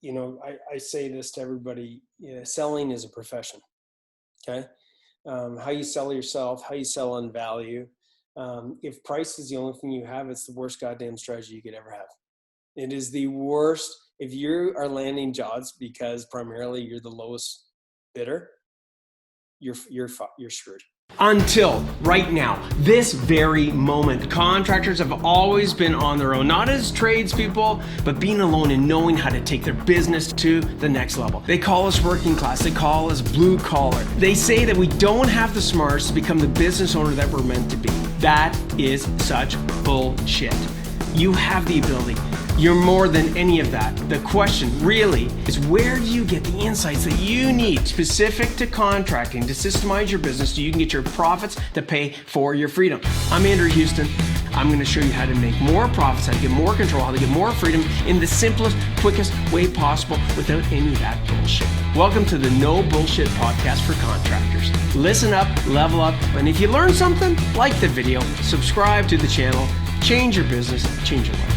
I say this to everybody, selling is a profession. Okay. How you sell yourself, how you sell on value. If price is the only thing you have, it's the worst goddamn strategy you could ever have. It is the worst. If you are landing jobs because primarily you're the lowest bidder, you're screwed. Until right now, this very moment, contractors have always been on their own, not as tradespeople, but being alone and knowing how to take their business to the next level. They call us working class, they call us blue collar. They say that we don't have the smarts to become the business owner that we're meant to be. That is such bullshit. You have the ability. You're more than any of that. The question really is, where do you get the insights that you need specific to contracting to systemize your business so you can get your profits to pay for your freedom? I'm Andrew Houston. I'm going to show you how to make more profits, how to get more control, how to get more freedom in the simplest, quickest way possible without any of that bullshit. Welcome to the No Bullshit Podcast for Contractors. Listen up, level up, and if you learn something, like the video, subscribe to the channel, change your business, change your life.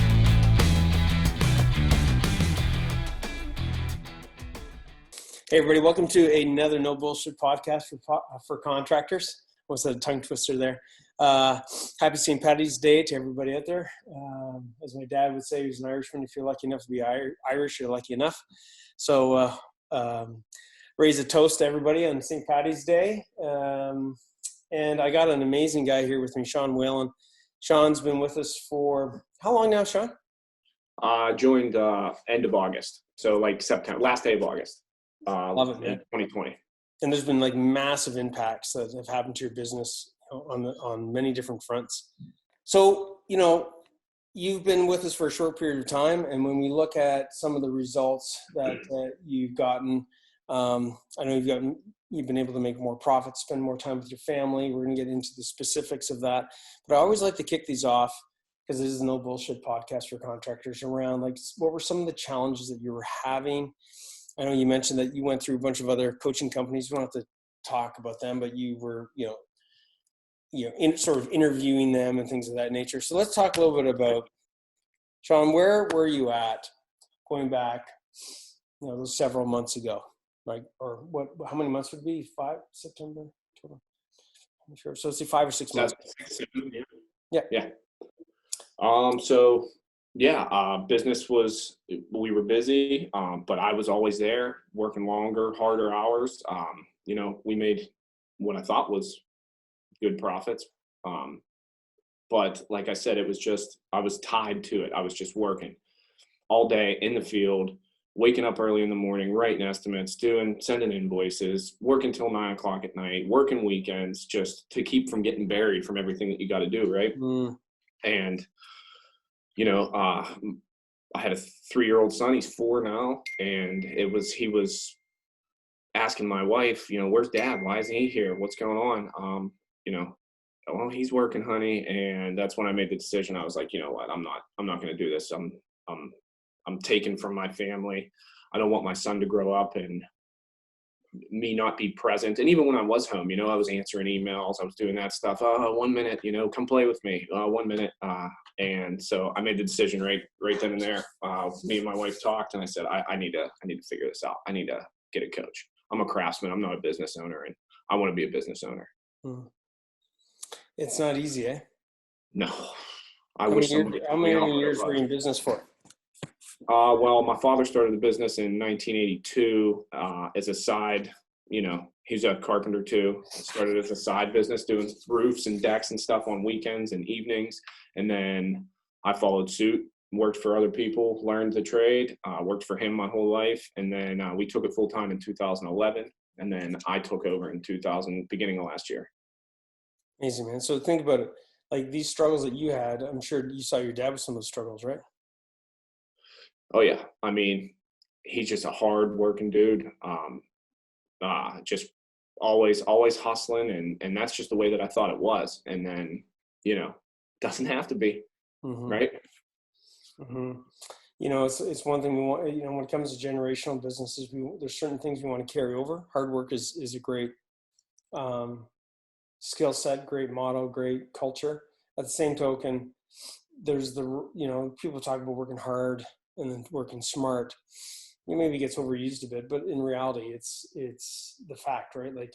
Hey everybody, welcome to another No Bullshit Podcast for Contractors. What's that tongue twister there? Happy St. Paddy's Day to everybody out there. As my dad would say, he's an Irishman. If you're lucky enough to be Irish, you're lucky enough. So raise a toast to everybody on St. Paddy's Day. And I got an amazing guy here with me, Shawn Whalen. Shawn's been with us for how long now, Shawn? Joined end of August. So like September, last day of August. Love it, man. 2020. And there's been like massive impacts that have happened to your business on many different fronts. So, you've been with us for a short period of time. And when we look at some of the results that you've gotten, I know you've been able to make more profits, spend more time with your family. We're going to get into the specifics of that. But I always like to kick these off, because this is a No Bullshit Podcast for Contractors, around like, what were some of the challenges that you were having? I know you mentioned that you went through a bunch of other coaching companies. We don't have to talk about them, but you were, sort of interviewing them and things of that nature. So let's talk a little bit about, Shawn, where were you at going back, those several months ago, like, or what, how many months would it be? 5, September, October? I'm sure. So let's say 5 or 6 months. Yeah. Business we were busy, but I was always there working longer, harder hours. We made what I thought was good profits. But like I said, it was just, I was tied to it. I was just working all day in the field, waking up early in the morning, writing estimates, sending invoices, working till 9 o'clock at night, working weekends, just to keep from getting buried from everything that you got to do. Right. And, I had a 3-year-old son. He's 4 now. And he was asking my wife, where's dad? Why isn't he here? What's going on? Well, he's working, honey. And that's when I made the decision. I was like, you know what? I'm not going to do this. I'm taken from my family. I don't want my son to grow up and me not be present. And even when I was home, I was answering emails, I was doing that stuff. 1 minute, come play with me. 1 minute. And so I made the decision right then and there. Me and my wife talked, and I said, I need to figure this out. I need to get a coach. I'm a craftsman. I'm not a business owner, and I want to be a business owner. It's not easy, eh? No. How many years were you in business for? Well, my father started the business in 1982 as a side, he's a carpenter too. Started as a side business doing roofs and decks and stuff on weekends and evenings. And then I followed suit, worked for other people, learned the trade, worked for him my whole life. And then we took it full time in 2011. And then I took over in beginning of last year. Amazing, man. So think about it. Like these struggles that you had, I'm sure you saw your dad with some of those struggles, right? Oh yeah. I mean, he's just a hard working dude. Just always hustling. And that's just the way that I thought it was. And then, doesn't have to be, right? It's one thing we want, when it comes to generational businesses, there's certain things we want to carry over. Hard work is a great skill set, great motto, great culture. At the same token, there's people talk about working hard and then working smart. maybe gets overused a bit, but in reality, it's the fact, right? Like,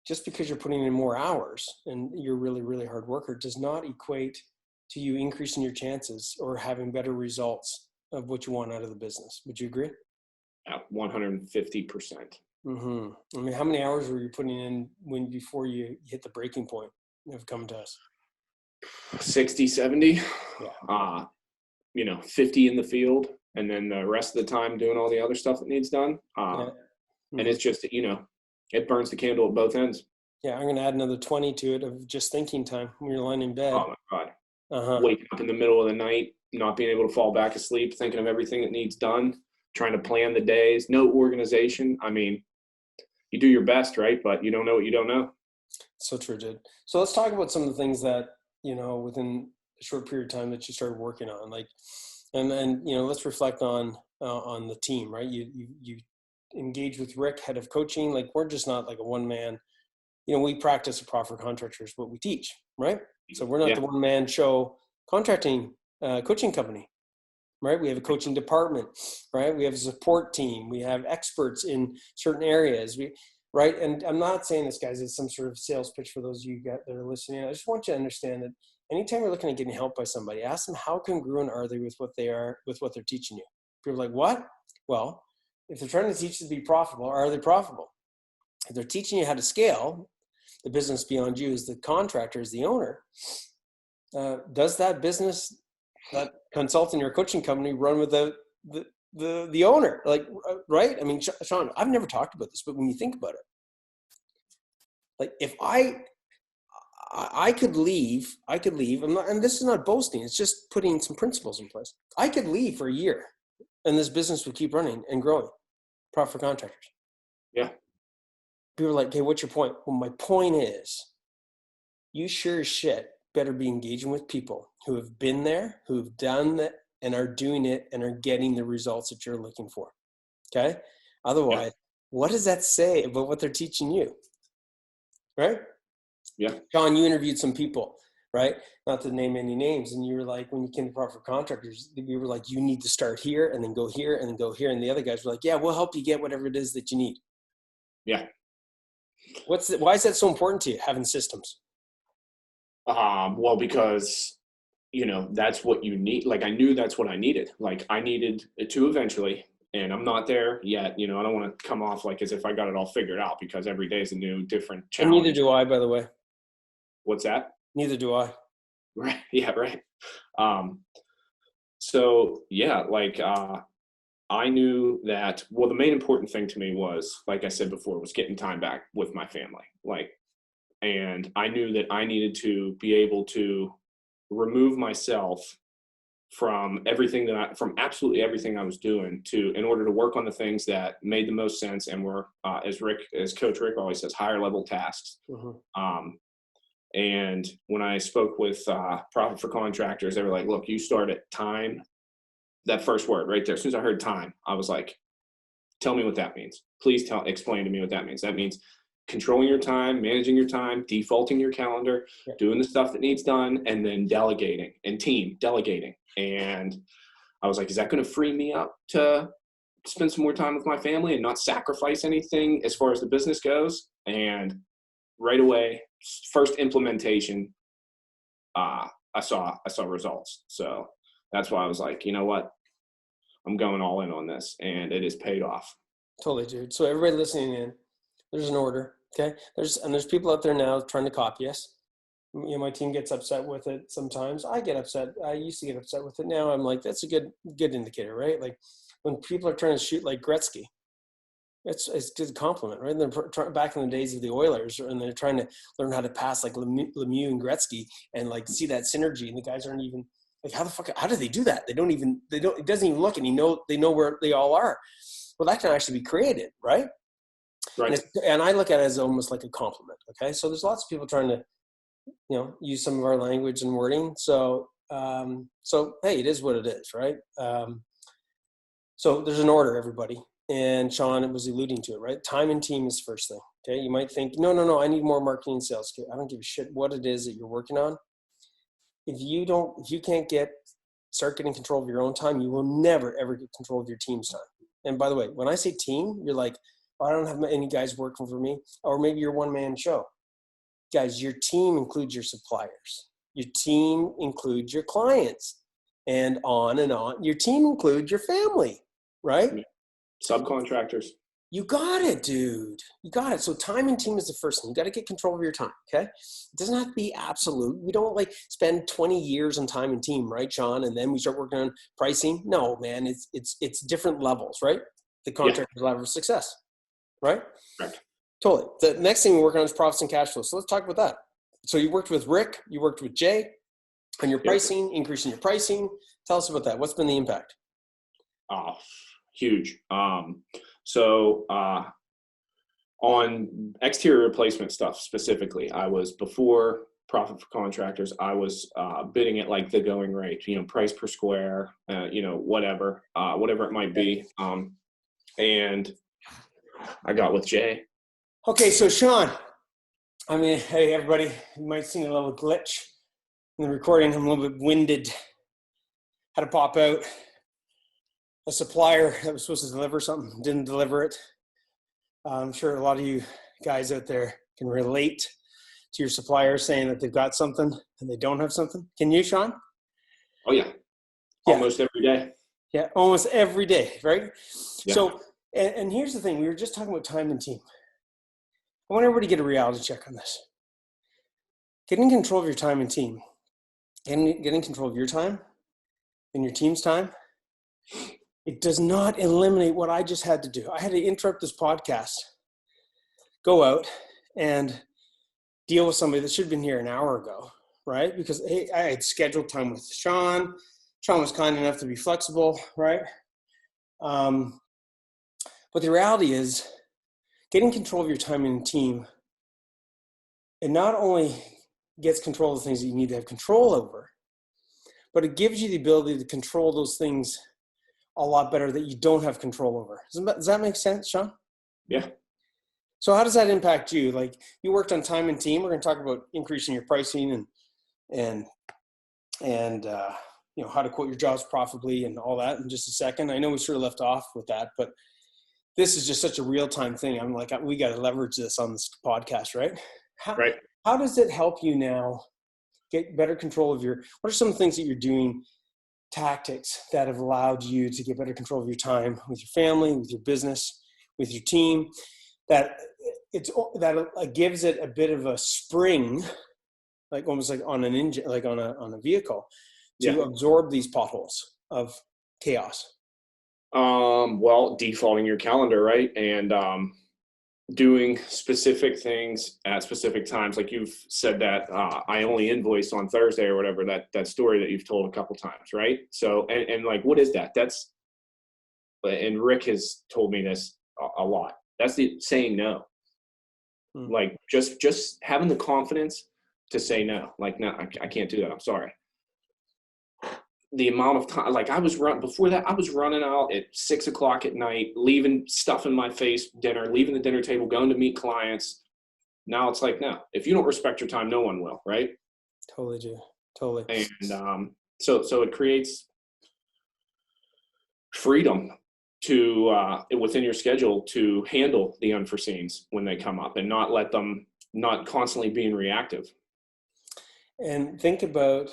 just because you're putting in more hours and you're really, really hard worker does not equate to you increasing your chances or having better results of what you want out of the business. Would you agree? At 150%. Mm-hmm. I mean, how many hours were you putting in before you hit the breaking point of coming to us? 60, 70, Yeah. 50 in the field, and then the rest of the time doing all the other stuff that needs done. Yeah. Mm-hmm. And it's just, it burns the candle at both ends. Yeah, I'm going to add another 20 to it of just thinking time when you're lying in bed. Oh my God. Waking up in the middle of the night, not being able to fall back asleep, thinking of everything that needs done, trying to plan the days, no organization. I mean, you do your best, right? But you don't know what you don't know. So true, dude. So let's talk about some of the things that, within a short period of time that you started working on, like, and let's reflect on the team, right? You engage with Rick, head of coaching. Like, we're just not like a one man, we practice a Profitably Contractors, what we teach, right? So we're not the one man show contracting coaching company, right? We have a coaching department, right? We have a support team. We have experts in certain areas, right? And I'm not saying this, guys, is some sort of sales pitch for those of you that are listening. I just want you to understand that anytime you're looking at getting help by somebody, ask them how congruent are they with what they're teaching you. People are like, what? Well, if they're trying to teach you to be profitable, are they profitable? If they're teaching you how to scale the business beyond you as the contractor, as the owner, does that business, that consulting or coaching company, run with the owner? Like, right? I mean, Shawn, I've never talked about this, but when you think about it, like, if I could leave, and this is not boasting, it's just putting some principles in place. I could leave for a year and this business would keep running and growing. Profitably Contractors. Yeah. People are like, hey, what's your point? Well, my point is, you sure as shit better be engaging with people who have been there, who have done that, and are doing it and are getting the results that you're looking for. Okay? Otherwise, what does that say about what they're teaching you? Right? Yeah. Shawn, you interviewed some people, right? Not to name any names. And you were like, when you came to Profitably Contractors, we were like, you need to start here and then go here and then go here. And the other guys were like, yeah, we'll help you get whatever it is that you need. Yeah. Why is that so important to you, having systems? Well, because, that's what you need. Like, I knew that's what I needed. Like, I needed it to eventually, and I'm not there yet. I don't want to come off like as if I got it all figured out, because every day is a new, different challenge. And neither do I, by the way. What's that? Neither do I. Right. Yeah. Right. So yeah, like, I knew that, well, the main important thing to me was, like I said before, was getting time back with my family. Like, and I knew that I needed to be able to remove myself from from absolutely everything I was doing in order to work on the things that made the most sense and were, as Coach Rick always says, higher level tasks. Mm-hmm. And when I spoke with Profitably Contractors, they were like, look, you start at time. That first word right there. As soon as I heard time, I was like, tell me what that means. Please explain to me what that means. That means controlling your time, managing your time, defaulting your calendar, doing the stuff that needs done, and then delegating and team delegating. And I was like, is that going to free me up to spend some more time with my family and not sacrifice anything as far as the business goes? And right away, first implementation, I saw results. So that's why I was like, you know what? I'm going all in on this, and it has paid off. Totally, dude. So everybody listening in, there's an order, okay? There's people out there now trying to copy us. My team gets upset with it sometimes. I get upset. I used to get upset with it. Now I'm like, that's a good indicator, right? Like, when people are trying to shoot like Gretzky, it's a compliment, right? And they're back in the days of the Oilers, and they're trying to learn how to pass like Lemieux and Gretzky, and like see that synergy. And the guys aren't even like, how do they do that? It doesn't even look, and they know where they all are. Well, that can actually be created, right? Right. And I look at it as almost like a compliment. Okay. So there's lots of people trying to, use some of our language and wording. So hey, it is what it is. Right. So there's an order, everybody. And Shawn was alluding to it, right? Time and team is first thing. Okay. You might think, no, I need more marketing and sales. I don't give a shit what it is that you're working on. If you can't start getting control of your own time, you will never, ever get control of your team's time. And by the way, when I say team, you're like, oh, I don't have any guys working for me, or maybe you're one man show. Guys, your team includes your suppliers. Your team includes your clients, and on and on. Your team includes your family, right? Subcontractors. You got it, dude. You got it. So time and team is the first thing. You got to get control of your time, okay? It doesn't have to be absolute. We don't like spend 20 years on time and team, right, Shawn? And then we start working on pricing. No, man, it's different levels, right? The contractor's level of success, right? Right. Totally. The next thing we work on is profits and cash flow. So let's talk about that. So you worked with Rick, you worked with Jay on your pricing, increasing your pricing. Tell us about that. What's been the impact? Oh, huge. So on exterior replacement stuff specifically, I was before Profit for Contractors, I was bidding at like the going rate, price per square, whatever it might be. And I got with Jay. Okay, so Shawn, hey, everybody, you might see a little glitch in the recording. I'm a little bit winded. Had to pop out. A supplier that was supposed to deliver something didn't deliver it. I'm sure a lot of you guys out there can relate to your supplier saying that they've got something and they don't have something. Can you, Shawn? Oh, yeah. Almost every day. Yeah, almost every day, right? Yeah. So, and here's the thing. We were just talking about time and team. I want everybody to get a reality check on this. Getting control of your time and team, getting control of your time and your team's time, it does not eliminate what I just had to do. I had to interrupt this podcast, go out and deal with somebody that should have been here an hour ago, right? Because hey, I had scheduled time with Shawn. Shawn was kind enough to be flexible, right? But the reality is getting control of your time and team, it not only gets control of the things that you need to have control over, but it gives you the ability to control those things a lot better that you don't have control over. Does that make sense, Shawn? Yeah. So how does that impact you? Like you worked on time and team. We're going to talk about increasing your pricing and how to quote your jobs profitably and all that in just a second. I know we sort of left off with that, but this is just such a real-time thing. I'm like, we got to leverage this on this podcast, right? How does it help you now get better control of what are some of the things that you're doing, tactics that have allowed you to get better control of your time with your family, with your business, with your team, that gives it a bit of a spring, like almost like on an engine, like on a vehicle, to absorb these potholes of chaos? Well, defaulting your calendar, right? And doing specific things at specific times. Like you've said that I only invoiced on Thursday or whatever, that story that you've told a couple times, right? So, and like, what is that? And Rick has told me this a lot. That's the saying no. Like just having the confidence to say no. Like, no, I can't do that. I'm sorry. The amount of time, like before that, I was running out at 6 o'clock at night, leaving stuff in my face, leaving the dinner table, going to meet clients. Now it's like, no, if you don't respect your time, no one will, right? Totally do. Totally. And so it creates freedom to within your schedule to handle the unforeseens when they come up and not constantly being reactive. And think about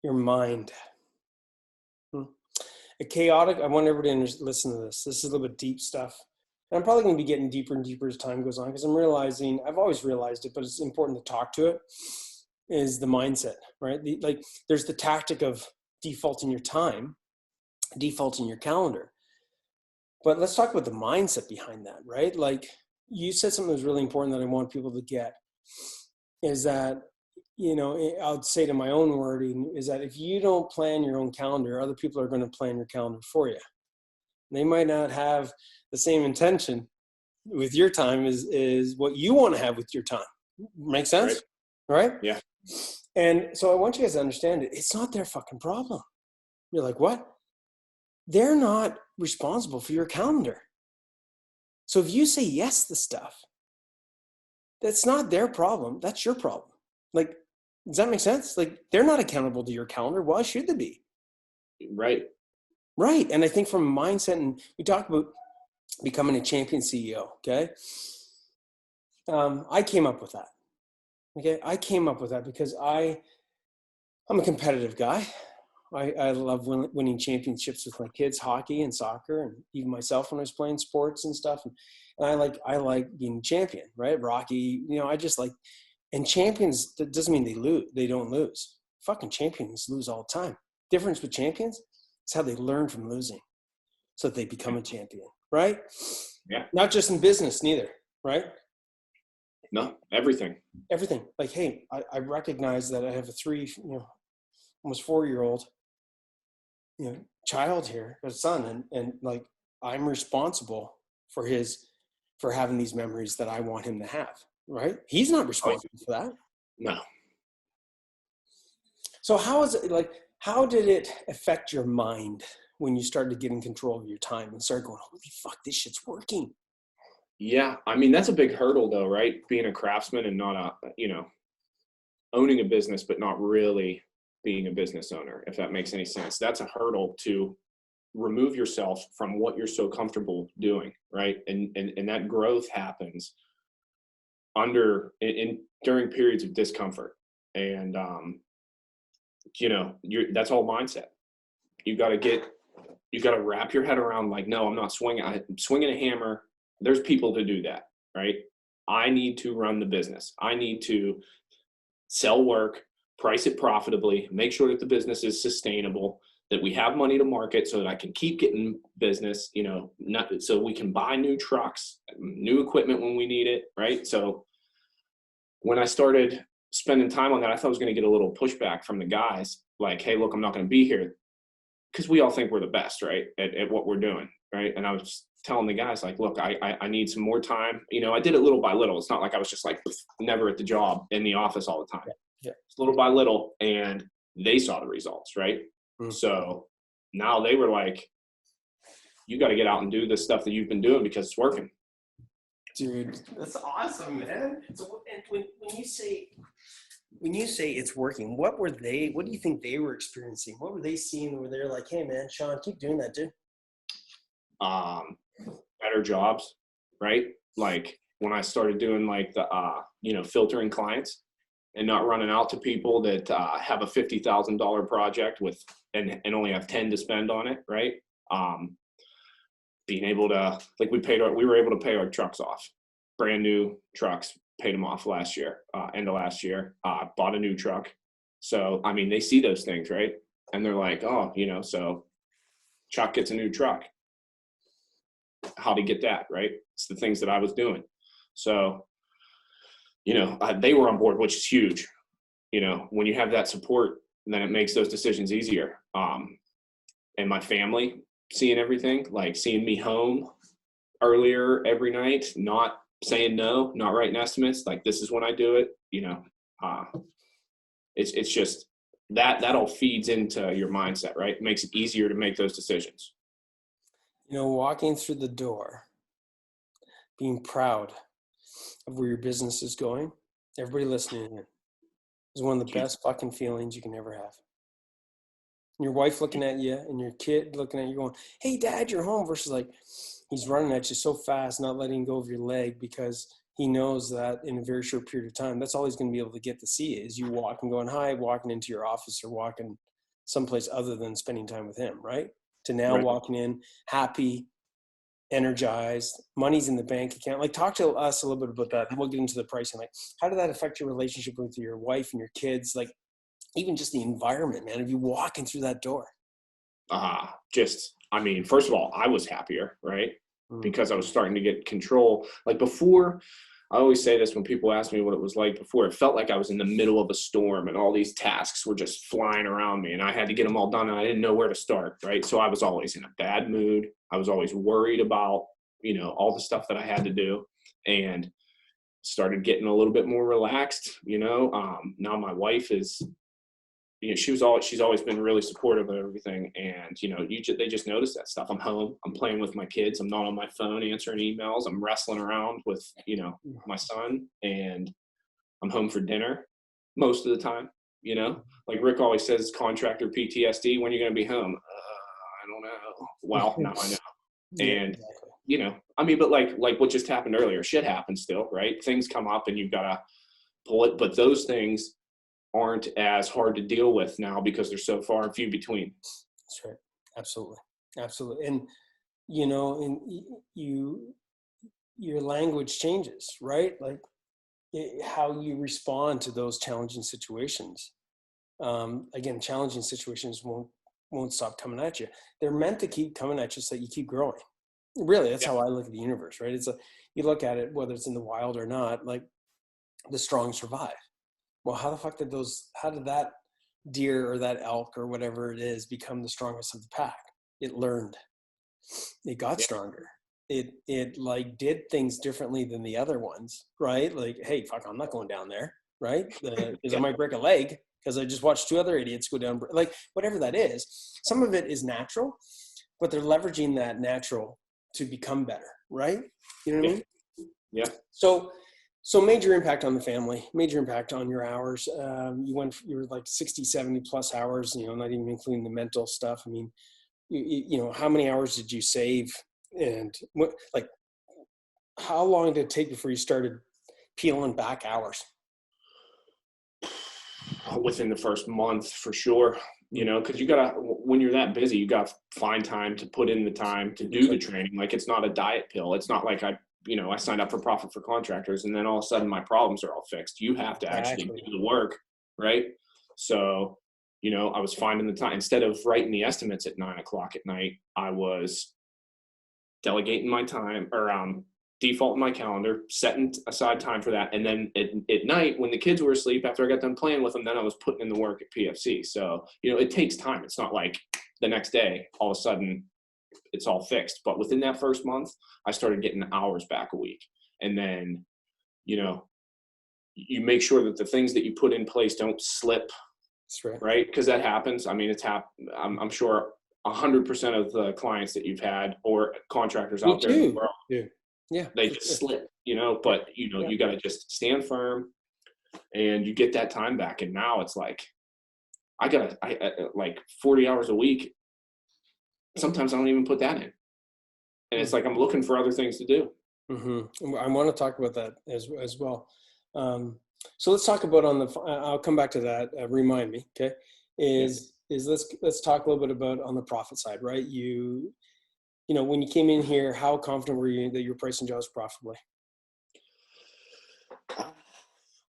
your mind. A chaotic, I want everybody to listen to this. This is a little bit deep stuff. And I'm probably going to be getting deeper and deeper as time goes on because I'm realizing, I've always realized it, but it's important to talk to it, is the mindset, right? There's the tactic of defaulting your time, defaulting your calendar. But let's talk about the mindset behind that, right? Like you said something that was really important that I want people to get is that, I'll say to my own wording is that if you don't plan your own calendar, other people are going to plan your calendar for you. They might not have the same intention with your time as what you want to have with your time. Make sense? Right? Yeah. And so I want you guys to understand it. It's not their fucking problem. You're like, what? They're not responsible for your calendar. So if you say yes to stuff, that's not their problem. That's your problem. Like, does that make sense? Like, they're not accountable to your calendar. Why should they be? Right. Right. And I think from a mindset, and we talk about becoming a champion CEO. Okay. I came up with that. Okay. I came up with that because I'm a competitive guy. I love winning championships with my kids, hockey and soccer, and even myself when I was playing sports and stuff. And I like being champion, right? Rocky, I just like, and champions, that doesn't mean they lose. They don't lose. Fucking champions lose all the time. Difference with champions is how they learn from losing so that they become a champion, right? Yeah. Not just in business, neither, right? No, everything. Everything. Like, hey, I recognize that I have a almost 4-year-old, child here, a son, and like I'm responsible for having these memories that I want him to have, right? He's not responsible for that. No. So how did it affect your mind when you started to get in control of your time and started going, holy fuck, this shit's working? Yeah. I mean, that's a big hurdle though, right? Being a craftsman and not owning a business, but not really being a business owner, if that makes any sense. That's a hurdle to remove yourself from what you're so comfortable doing, right? And that growth happens during periods of discomfort. And that's all mindset. You got to wrap your head around like, no, I'm not swinging. I'm swinging a hammer. There's people to do that, right? I need to run the business. I need to sell work, price it profitably, make sure that the business is sustainable, that we have money to market so that I can keep getting business, so we can buy new trucks, new equipment when we need it, right? So when I started spending time on that, I thought I was going to get a little pushback from the guys, like, hey, look, I'm not going to be here, because we all think we're the best, right, at what we're doing, right? And I was telling the guys, like, look, I need some more time. I did it little by little. It's not like I was just like never at the job in the office all the time. Yeah. It's little by little, and they saw the results, right? Mm-hmm. So now they were like, you got to get out and do this stuff that you've been doing because it's working. Dude, that's awesome, man. So when you say it's working, what do you think they were experiencing? What were they seeing where they're like, hey man, Shawn, keep doing that, dude? Better jobs, right? Like when I started doing like the, filtering clients and not running out to people that have a $50,000 project and only have 10 to spend on it, right? Being able to, like, we were able to pay our trucks off, brand new trucks, paid them off last year, end of last year, bought a new truck. So, I mean, they see those things, right? And they're like, oh, so Chuck gets a new truck. How'd he get that, right? It's the things that I was doing. So, they were on board, which is huge. When you have that support, then it makes those decisions easier. And my family seeing everything, like seeing me home earlier every night, not saying no, not writing estimates, like this is when I do it, it's just that all feeds into your mindset, right? It makes it easier to make those decisions. Walking through the door, being proud of where your business is going, everybody listening in, is one of the best fucking feelings you can ever have. And your wife looking at you and your kid looking at you going, hey dad, you're home, versus like he's running at you so fast, not letting go of your leg, because he knows that in a very short period of time, that's all he's going to be able to get to see is you walking, going hi, walking into your office or walking someplace other than spending time with him, right? To now right. Walking in happy, energized, money's in the bank account. Like, talk to us a little bit about that. And we'll get into the pricing. Like, how did that affect your relationship with your wife and your kids? Like, even just the environment, man, of you walking through that door. First of all, I was happier, right? Because I was starting to get control. Like before, I always say this when people ask me what it was like before, it felt like I was in the middle of a storm and all these tasks were just flying around me and I had to get them all done and I didn't know where to start, right? So I was always in a bad mood. I was always worried about, all the stuff that I had to do, and started getting a little bit more relaxed, Now my wife is, she's always been really supportive of everything. And, they just notice that stuff. I'm home, I'm playing with my kids. I'm not on my phone answering emails. I'm wrestling around with, my son, and I'm home for dinner most of the time, like Rick always says, contractor PTSD, when you're going to be home. don't know. Well, now I know. Yeah, And, exactly. you know, I mean, but like what just happened earlier, shit happens still, right? Things come up and you've got to pull it. But those things aren't as hard to deal with now because they're so far and few between. That's right. Absolutely. Absolutely. And, you know, and your language changes, right? Like how you respond to those challenging situations. Again, challenging situations won't stop coming at you. They're meant to keep coming at you so that you keep growing. Really, that's how I look at the universe, right? You look at it, whether it's in the wild or not, like the strong survive. Well, how did that deer or that elk or whatever it is become the strongest of the pack? It learned. It got stronger. It like did things differently than the other ones, right? Like, hey, fuck, I'm not going down there, right? Because I might break a leg because I just watched two other idiots go down, like whatever that is. Some of it is natural, but they're leveraging that natural to become better, right? You know what I mean? Yeah. So major impact on the family, major impact on your hours. You were like 60, 70 plus hours, you know, not even including the mental stuff. I mean, you know, how many hours did you save? And how long did it take before you started peeling back hours? Within the first month, for sure. You know, because when you're that busy, you got to find time to put in the time to do the training. Like, it's not a diet pill. It's not like I signed up for Profit for Contractors and then all of a sudden my problems are all fixed. You have to actually do the work, right? So, you know, I was finding the time. Instead of writing the estimates at 9:00 at night, I was delegating my time, or defaulting my calendar, setting aside time for that. And then at night, when the kids were asleep, after I got done playing with them, then I was putting in the work at PFC. So, you know, it takes time. It's not like the next day, all of a sudden it's all fixed. But within that first month, I started getting hours back a week. And then, you know, you make sure that the things that you put in place don't slip. That's right? Because that happens. I mean, I'm sure 100% of the clients that you've had or contractors out there in the world, they just slip, you know, but you know, you got to just stand firm and you get that time back. And now it's like, I like 40 hours a week. Sometimes I don't even put that in. And it's like, I'm looking for other things to do. Mm-hmm. I want to talk about that as well. So let's talk about I'll come back to that. Remind me. Okay. Let's talk a little bit about on the profit side, right? You know, when you came in here, how confident were you that you were pricing jobs profitably?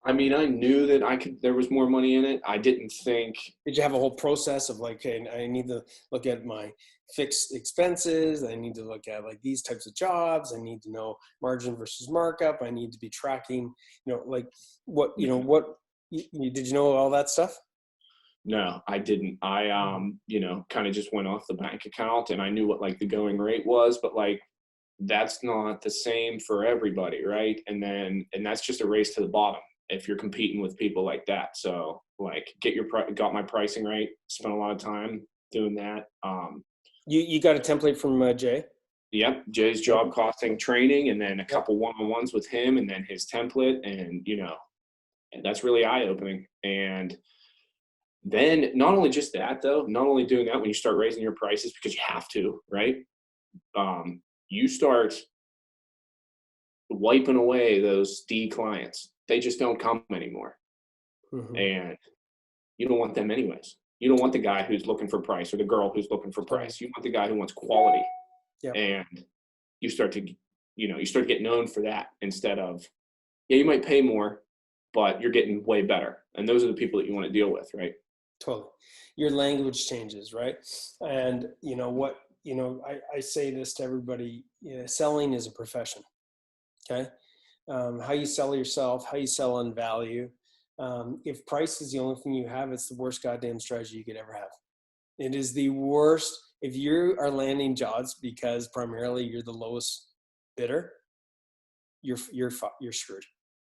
I mean, I knew that there was more money in it. I didn't think. Did you have a whole process of like, hey, I need to look at my fixed expenses. I need to look at like these types of jobs. I need to know margin versus markup. I need to be tracking, you know, like did you know all that stuff? No, I didn't. I, you know, kind of just went off the bank account and I knew what like the going rate was, but like, that's not the same for everybody. Right. And that's just a race to the bottom if you're competing with people like that. So like got my pricing right, spent a lot of time doing that. You got a template from Jay? Yep. Jay's job costing training, and then a couple one-on-ones with him, and then his template. And, you know, and that's really eye-opening. And then not only just that though, not only doing that when you start raising your prices because you have to, right? You start wiping away those D clients. They just don't come anymore. Mm-hmm. And you don't want them anyways. You don't want the guy who's looking for price or the girl who's looking for price. You want the guy who wants quality. Yep. And you start to get known for that instead of, you might pay more, but you're getting way better. And those are the people that you want to deal with, right? Totally. Your language changes, right? And you know what, you know, I say this to everybody, you know, selling is a profession. Okay. How you sell yourself, how you sell on value. If price is the only thing you have, it's the worst goddamn strategy you could ever have. It is the worst. If you are landing jobs because primarily you're the lowest bidder, you're screwed. You're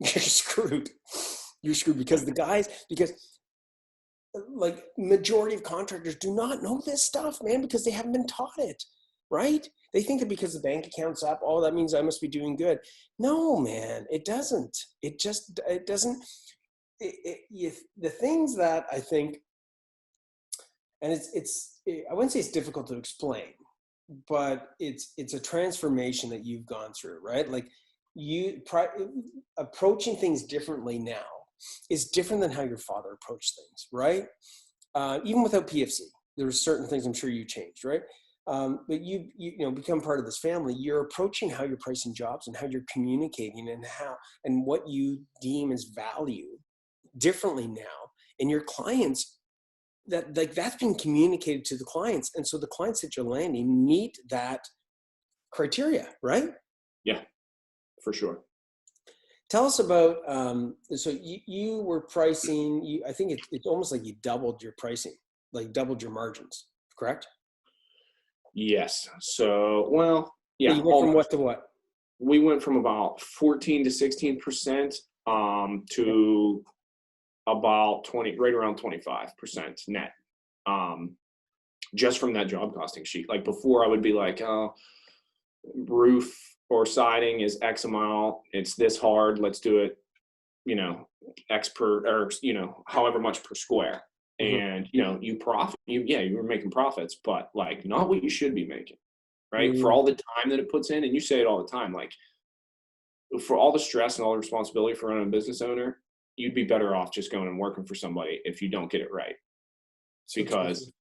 screwed. You're screwed because like majority of contractors do not know this stuff, man, because they haven't been taught it, right? They think that because the bank account's up, oh, that means I must be doing good. No, man, it doesn't. It doesn't. The things that I think And I wouldn't say it's difficult to explain, but it's a transformation that you've gone through, right? Like approaching things differently now is different than how your father approached things, right? Even without PFC, there were certain things I'm sure you changed, right? But you become part of this family. You're approaching how you're pricing jobs and how you're communicating and what you deem as value differently now. And your clients, that's been communicated to the clients. And so the clients that you're landing meet that criteria, right? Yeah, for sure. Tell us about, so you were pricing, I think it's almost like you doubled your pricing, like doubled your margins, correct? Yes. So, well, yeah. You went from what to what? We went from about 14 to 16% to about 20, right around 25% net. Just from that job costing sheet. Like before I would be like, oh, roof or siding is X amount. It's this hard. Let's do it, X per, or, however much per square. And, you profit, you were making profits, but like not what you should be making, right? For all the time that it puts in. And you say it all the time, like for all the stress and all the responsibility for running a business owner, you'd be better off just going and working for somebody if you don't get it right. It's because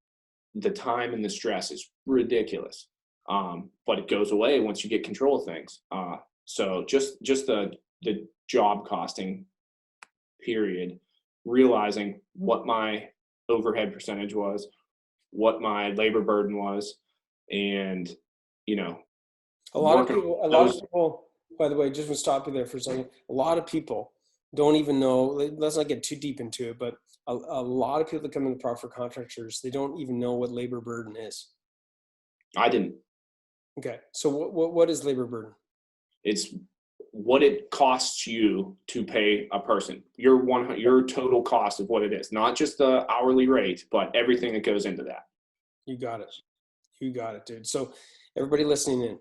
the time and the stress is ridiculous. But it goes away once you get control of things. So just the job costing period, realizing what my overhead percentage was, what my labor burden was, and a lot of people, by the way, just to stop you there for a second, a lot of people don't even know, let's not get too deep into it, but a lot of people that come into Profitably Contractors, they don't even know what labor burden is. I didn't. Okay. So what is labor burden? It's what it costs you to pay a person, your total cost of what it is, not just the hourly rate, but everything that goes into that. You got it, dude. So everybody listening in,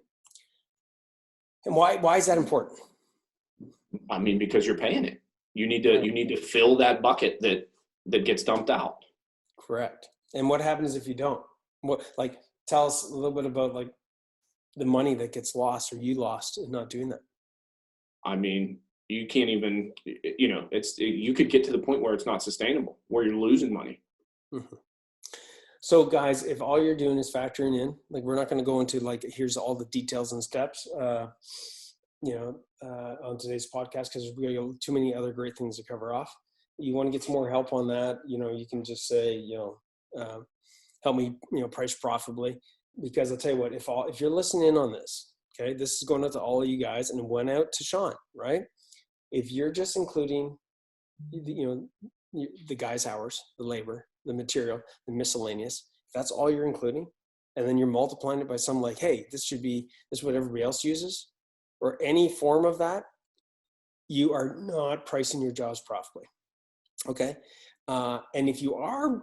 and why is that important? I mean, because you're paying it. You need to fill that bucket that gets dumped out. Correct. And what happens if you don't? Tell us a little bit about like the money that gets lost or you lost in not doing that. I mean, you can't even, you could get to the point where it's not sustainable, where you're losing money. Mm-hmm. So guys, if all you're doing is factoring in, like we're not going to go into like, here's all the details and steps, on today's podcast, because we got too many other great things to cover off. You want to get some more help on that, you can just say, help me, price profitably, because I'll tell you what, if you're listening in on this, okay, this is going out to all of you guys and went out to Shawn, right? If you're just including, the guy's hours, the labor, the material, the miscellaneous, if that's all you're including, and then you're multiplying it by some like, hey, this is what everybody else uses, or any form of that, you are not pricing your jobs profitably. Okay. And if you are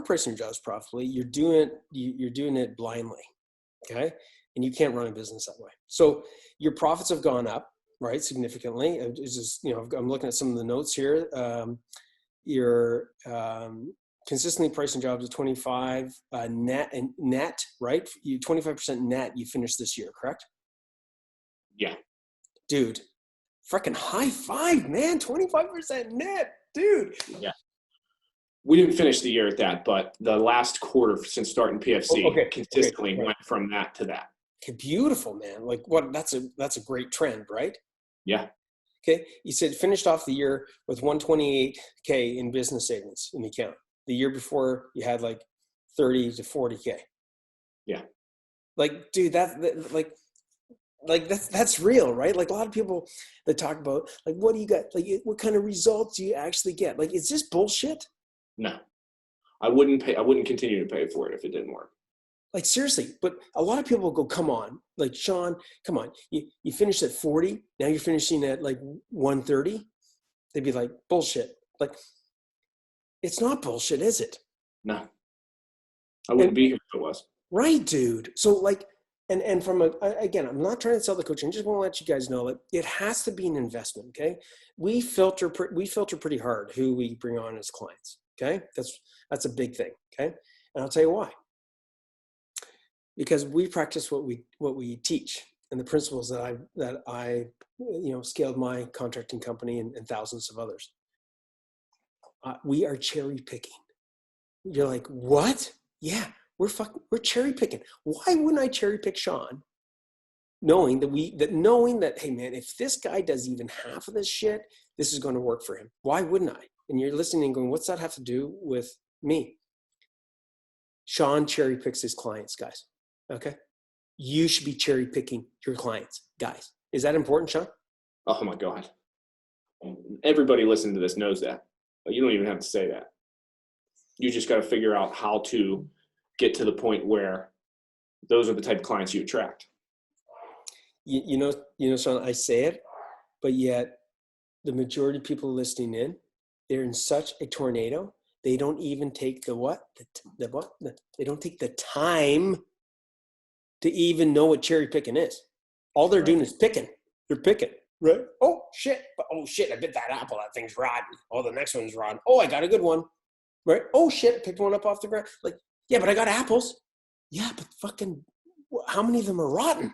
pricing your jobs profitably, you're doing it blindly. Okay. And you can't run a business that way. So your profits have gone up, right? Significantly. It's just, I'm looking at some of the notes here. You're consistently pricing jobs at 25 net, right? You 25% net you finished this year, correct? Yeah. Dude, freaking high five, man. 25% net, dude. Yeah. We didn't finish the year at that, but the last quarter since starting PFC consistently went from that to that. Okay, beautiful, man. Like that's a great trend, right? Yeah. Okay. You said finished off the year with 128K in business savings in the account. The year before you had like 30 to 40K. Yeah. Like, dude, that's real, right? Like a lot of people that talk about like, what do you got? Like, what kind of results do you actually get? Like, is this bullshit? No, I wouldn't continue to pay for it if it didn't work. Like seriously, but a lot of people go, come on, like Shawn, come on. You finished at 40. Now you're finishing at like 130. They'd be like, bullshit. Like, it's not bullshit, is it? No, I wouldn't be here if it was. Right, dude. So like, and from again, I'm not trying to sell the coaching. I just want to let you guys know that it has to be an investment. Okay. We filter pretty hard who we bring on as clients. Okay. That's a big thing. Okay. And I'll tell you why. Because we practice what we teach, and the principles that I scaled my contracting company and thousands of others. We are cherry picking. You're like, what? Yeah, we're cherry picking. Why wouldn't I cherry pick Shawn? Knowing that, hey man, if this guy does even half of this shit, this is going to work for him. Why wouldn't I? And you're listening and going, what's that have to do with me? Shawn cherry picks his clients, guys. Okay. You should be cherry picking your clients, guys. Is that important, Shawn? Oh my God. Everybody listening to this knows that. You don't even have to say that. You just got to figure out how to get to the point where those are the type of clients you attract. You know, Shawn, I say it, but yet the majority of people listening in, they're in such a tornado. They don't even take they don't take the time to even know what cherry picking is. All they're doing is picking. They're picking, right? Oh shit! I bit that apple. That thing's rotten. Oh, the next one's rotten. Oh, I got a good one, right? Oh shit! Picked one up off the ground. Like, yeah, but I got apples. Yeah, but fucking, how many of them are rotten?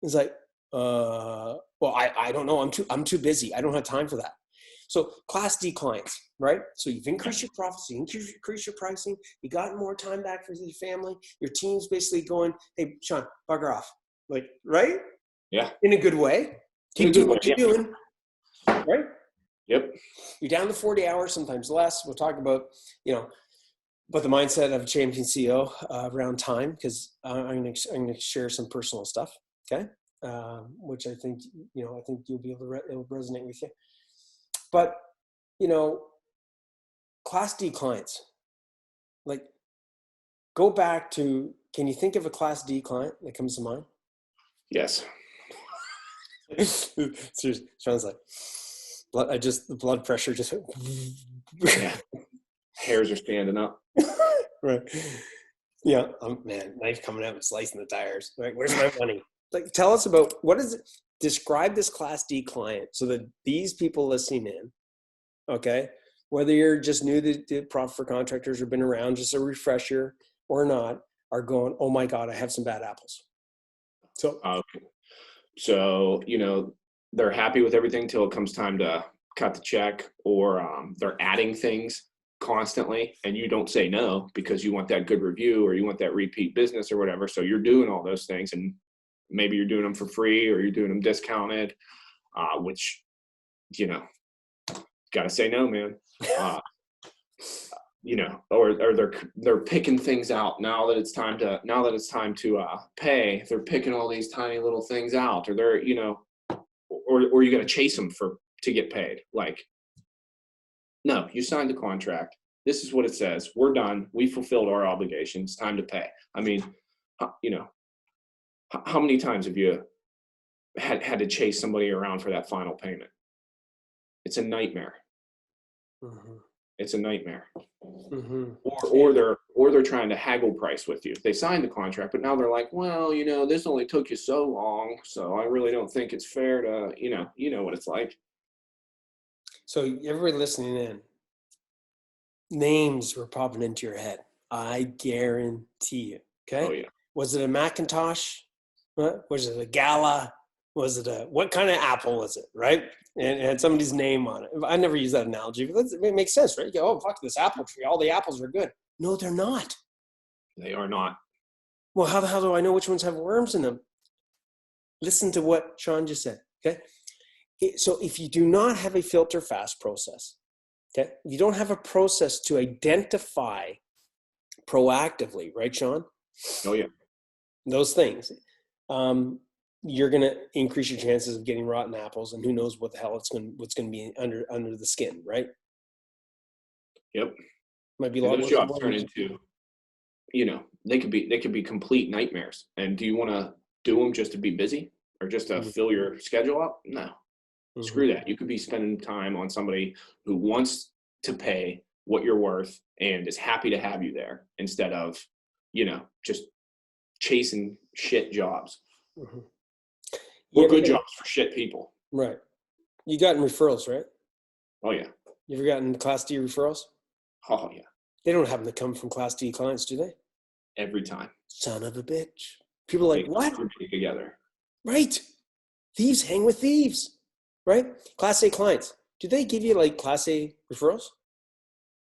It's like, well, I don't know. I'm too busy. I don't have time for that. So Class D clients, right? So you've increased your profits, you increase your pricing, you got more time back for your family. Your team's basically going, hey, Shawn, bugger off. Like, right? Yeah. In a good way. Keep doing what you're doing, right? Yep. You're down to 40 hours, sometimes less. We'll talk about, but the mindset of a champion CEO around time, because I'm going to share some personal stuff, okay? Which I think you'll be able to it'll resonate with you. But, Class D clients, like, go back to, can you think of a Class D client that comes to mind? Yes. Seriously, Shawn's like, the blood pressure just went. Yeah. Hairs are standing up. Right. Yeah. Man, knife coming out and slicing the tires. Right. Where's my money? Like, tell us about, what is it? Describe this Class D client so that these people listening in, okay, whether you're just new to Profit for Contractors or been around, just a refresher or not, are going, oh my God, I have some bad apples. So, So, they're happy with everything till it comes time to cut the check, or they're adding things constantly and you don't say no because you want that good review or you want that repeat business or whatever. So you're doing all those things, and maybe you're doing them for free or you're doing them discounted, which, got to say no, man. Or they're picking things out now that it's time to pay. They're picking all these tiny little things out, or they're, or you got to chase them to get paid. Like, no, you signed the contract. This is what it says. We're done. We fulfilled our obligations. Time to pay. I mean, how many times have you had to chase somebody around for that final payment? It's a nightmare. Mm-hmm. It's a nightmare. Mm-hmm. Or they're trying to haggle price with you. They signed the contract, but now they're like, well, this only took you so long, so I really don't think it's fair to, you know what it's like. So everybody listening in, names were popping into your head. I guarantee you. Okay. Oh yeah. Was it a Macintosh? Was it a Gala? Was it what kind of apple was it? Right. And it had somebody's name on it. I never use that analogy, but it makes sense, right? You go, oh, fuck this apple tree. All the apples are good. No, they're not. They are not. Well, how the hell do I know which ones have worms in them? Listen to what Shawn just said, okay? So if you do not have a filter fast process, okay? If you don't have a process to identify proactively, right, Shawn? Oh, yeah. Those things, you're going to increase your chances of getting rotten apples, and who knows what the hell what's going to be under the skin, right? Yep. Might be those jobs turn into, they could be complete nightmares. And do you want to do them just to be busy or just to fill your schedule up? No. Mm-hmm. Screw that. You could be spending time on somebody who wants to pay what you're worth and is happy to have you there, instead of, just chasing shit jobs. Mm-hmm. Or good jobs for shit people. Right. You gotten referrals, right? Oh, yeah. You ever gotten Class D referrals? Oh, yeah. They don't happen to come from Class D clients, do they? Every time. Son of a bitch. People are like, what? Everybody together. Right. Thieves hang with thieves, right? Class A clients. Do they give you like Class A referrals?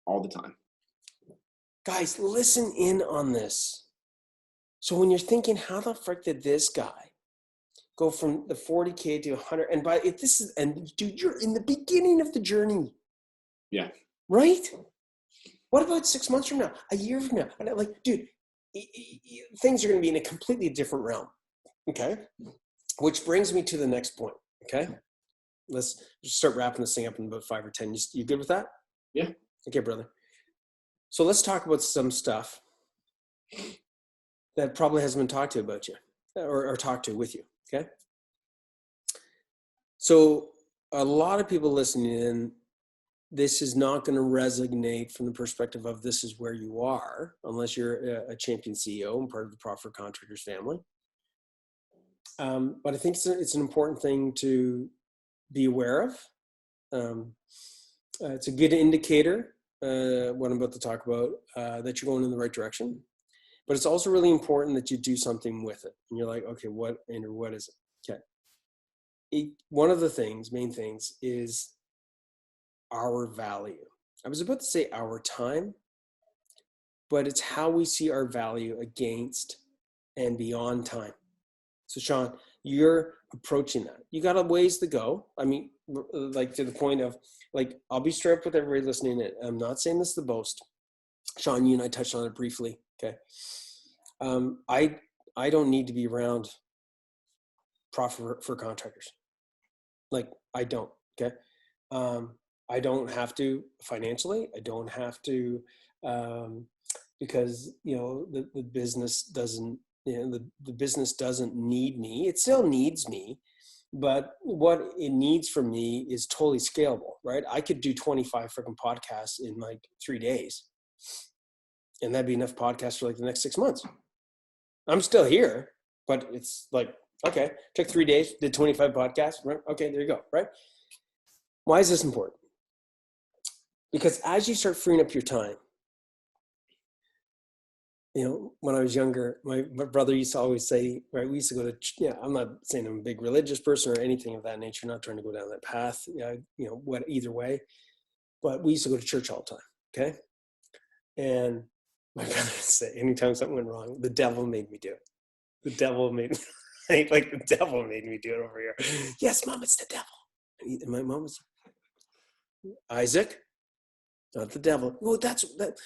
All the time. Guys, listen in on this. So when you're thinking, how the frick did this guy go from the 40K to 100? And dude, you're in the beginning of the journey. Yeah. Right? What about 6 months from now, a year from now? And I'm like, dude, things are going to be in a completely different realm. Okay. Which brings me to the next point. Okay. Let's just start wrapping this thing up in about 5 or 10. You good with that? Yeah. Okay, brother. So let's talk about some stuff that probably hasn't been talked to about you or talked to with you. Okay. So a lot of people listening in, this is not going to resonate from the perspective of this is where you are, unless you're a champion CEO and part of the Profitable Contractors family. But I think it's an important thing to be aware of. It's a good indicator, what I'm about to talk about, that you're going in the right direction. But it's also really important that you do something with it. And you're like, okay, what is it? Okay. One of the main things is our value. I was about to say our time, but it's how we see our value against and beyond time. So Shawn, you're approaching that. You got a ways to go. I mean, like to the point of like, I'll be straight up with everybody listening in. I'm not saying this to boast. Shawn, you and I touched on it briefly. Okay. I don't need to be around profit for contractors. Like I don't. Okay. I don't have to financially. I don't have to, because, the business doesn't, the business doesn't need me. It still needs me, but what it needs from me is totally scalable, right? I could do 25 freaking podcasts in like 3 days, and that'd be enough podcasts for like the next 6 months. I'm still here, but it's like, okay, took 3 days, did 25 podcasts, right? Okay, there you go, right? Why is this important? Because as you start freeing up your time, when I was younger, my brother used to always say, right, we used to go to, I'm not saying I'm a big religious person or anything of that nature, not trying to go down that path, either way, but we used to go to church all the time, okay? And my brother would say, anytime something went wrong, the devil made me do it. The devil made me, like the devil made me do it over here. Yes, Mom, it's the devil. And my mom was, Isaac, not the devil. Well, that's that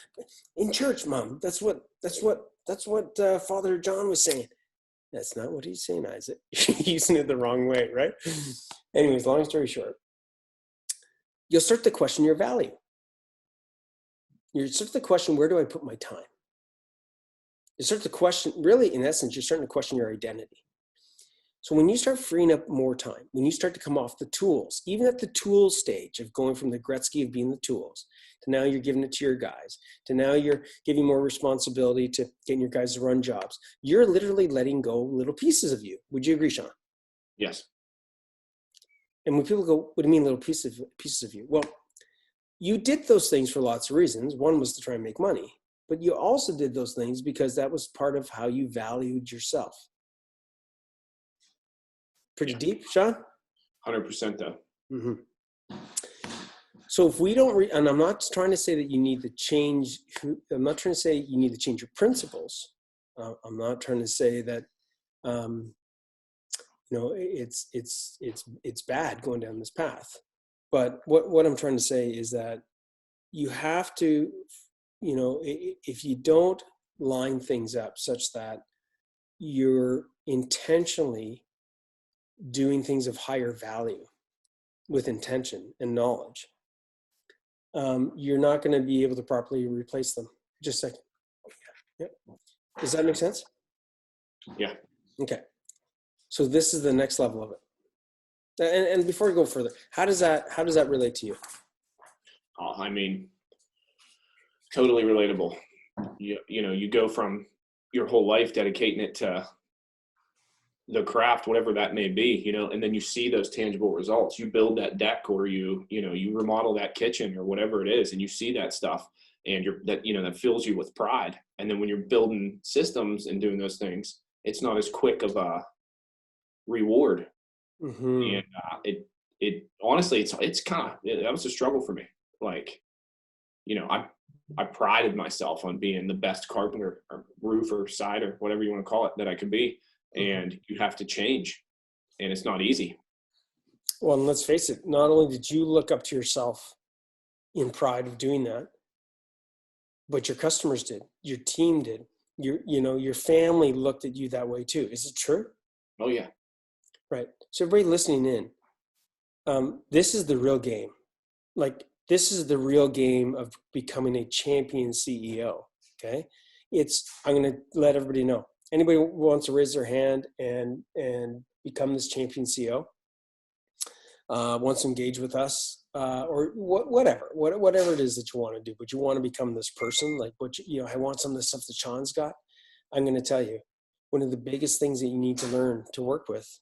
in church, Mom. That's what Father John was saying. That's not what he's saying, Isaac. You're using it the wrong way, right? Anyways, long story short, you'll start to question your value. You start to question, where do I put my time? You start to question, really, in essence, you're starting to question your identity. So when you start freeing up more time, when you start to come off the tools, even at the tool stage of going from the Gretzky of being the tools, to now you're giving it to your guys, to now you're giving more responsibility to getting your guys to run jobs, you're literally letting go little pieces of you. Would you agree, Shawn? Yes. And when people go, what do you mean little pieces of you? Well, you did those things for lots of reasons. One was to try and make money, but you also did those things because that was part of how you valued yourself. Pretty deep, Shawn? 100% though. Mm-hmm. So if we don't, and I'm not trying to say that you need to change, I'm not trying to say you need to change your principles. I'm not trying to say that, it's bad going down this path. But what I'm trying to say is that you have to, if you don't line things up such that you're intentionally doing things of higher value with intention and knowledge, you're not going to be able to properly replace them. Just a second. Yep. Does that make sense? Yeah. Okay. So this is the next level of it. And before we go further, how does that relate to you? I mean, totally relatable. You go from your whole life dedicating it to the craft, whatever that may be, and then you see those tangible results. You build that deck, or you remodel that kitchen or whatever it is, and you see that stuff, and that fills you with pride. And then when you're building systems and doing those things, it's not as quick of a reward. And it honestly, it's kind of, that was a struggle for me. Like, I prided myself on being the best carpenter or roofer, sider, whatever you want to call it, that I could be. And you have to change, and it's not easy. Well, and let's face it, not only did you look up to yourself in pride of doing that, but your customers did, your team did, your family looked at you that way too. Is it true? Oh yeah. Right. So everybody listening in, this is the real game. Like, this is the real game of becoming a champion CEO. Okay. I'm going to let everybody know. Anybody who wants to raise their hand and become this champion CEO, wants to engage with us, or whatever it is that you want to do, but you want to become this person, like I want some of the stuff that Shawn's got. I'm going to tell you, one of the biggest things that you need to learn to work with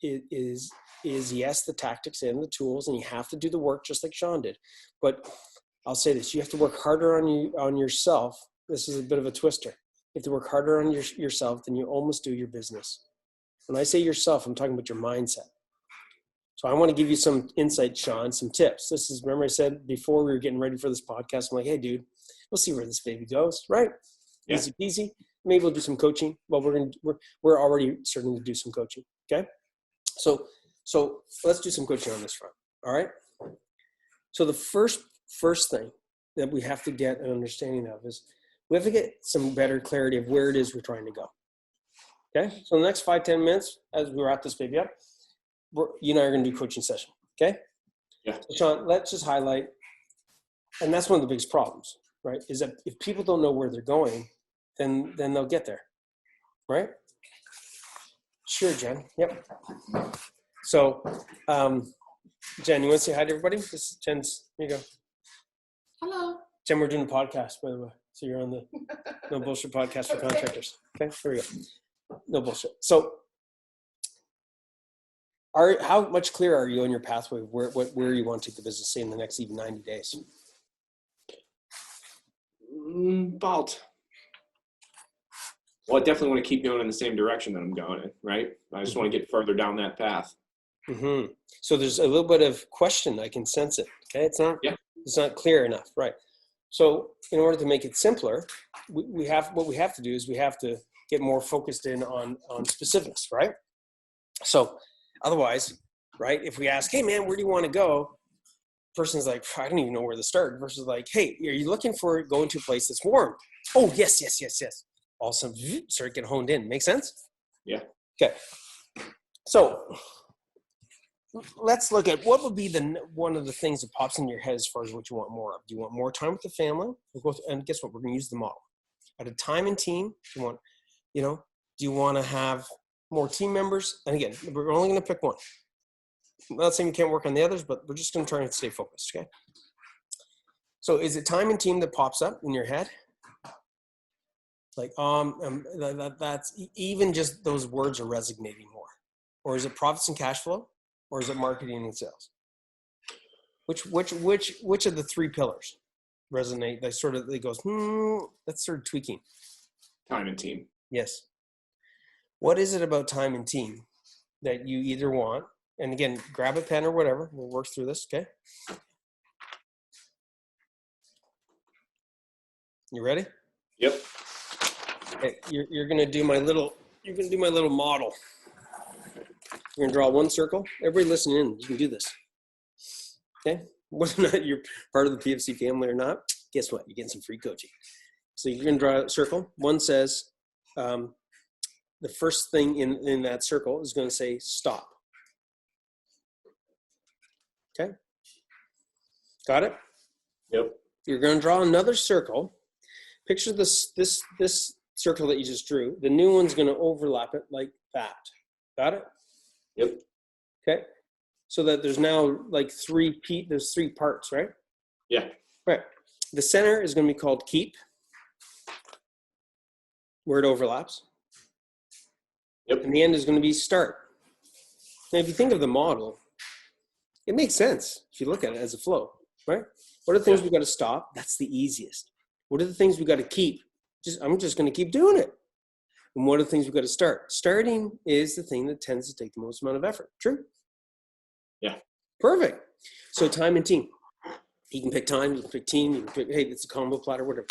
is yes, the tactics and the tools, and you have to do the work just like Shawn did. But I'll say this, you have to work harder on yourself. This is a bit of a twister. You have to work harder on yourself than you almost do your business. When I say yourself, I'm talking about your mindset. So I want to give you some insight, Shawn, some tips. Remember I said before we were getting ready for this podcast, I'm like, hey, dude, we'll see where this baby goes, right? Yeah. Easy peasy. Maybe we'll do some coaching. Well, we're already starting to do some coaching. Okay. So let's do some coaching on this front. All right. So the first thing that we have to get an understanding of is we have to get some better clarity of where it is we're trying to go. Okay. So in the next 5-10 minutes, as we wrap this baby up, you and I are going to do coaching session. Okay. Yeah. So Shawn, let's just highlight, and that's one of the biggest problems, right? Is that if people don't know where they're going, then they'll get there. Right. Sure, Jen. Yep. So, Jen, you want to say hi to everybody? Here you go. Hello. Jen, we're doing a podcast, by the way. So you're on the No Bullshit podcast for Contractors. Okay, here we go. No bullshit. So, how much clearer are you on your pathway of where you want to take the business, say, in the next even 90 days? Well, I definitely want to keep going in the same direction that I'm going in, right? I just want to get further down that path. Mm-hmm. So there's a little bit of question. I can sense it. Okay, it's not clear enough, right? So in order to make it simpler, what we have to do is we have to get more focused in on specifics, right? So otherwise, right, if we ask, hey man, where do you want to go? Person's like, I don't even know where to start. Versus like, hey, are you looking for going to a place that's warm? Oh, yes. All of a sudden, start getting honed in. Make sense? Yeah. Okay. So let's look at what would be one of the things that pops in your head as far as what you want more of. Do you want more time with the family? And guess what? We're going to use the model. At a time and team, do you want to have more team members? And again, we're only going to pick one. I'm not saying you can't work on the others, but we're just going to try and stay focused, okay? So is it time and team that pops up in your head? Like, that's even just those words are resonating more. Or is it profits and cash flow? Or is it marketing and sales? Which of the three pillars resonate? It goes, that's sort of tweaking. Time and team. Yes. What is it about time and team that you either want? And again, grab a pen or whatever. We'll work through this, okay? You ready? Yep. Okay, you're gonna do my little model. You're gonna draw one circle. Everybody listen in. You can do this. Okay? Whether or not you're part of the PFC family or not, guess what? You're getting some free coaching. So you're gonna draw a circle. One says, the first thing in that circle is gonna say stop. Okay? Got it? Yep. You're gonna draw another circle. Picture this circle that you just drew. The new one's going to overlap it like that. Got it? Yep. Okay. So that there's now like there's three parts, right? Yeah. Right. The center is going to be called keep, where it overlaps. Yep. And the end is going to be start. Now, if you think of the model, it makes sense if you look at it as a flow, right? What are the things we got to stop? That's the easiest. What are the things we got to keep? I'm just going to keep doing it. And what are the things we got to start? Starting is the thing that tends to take the most amount of effort. True? Yeah. Perfect. So time and team. You can pick time, you can pick team, you can pick, hey, it's a combo platter, whatever.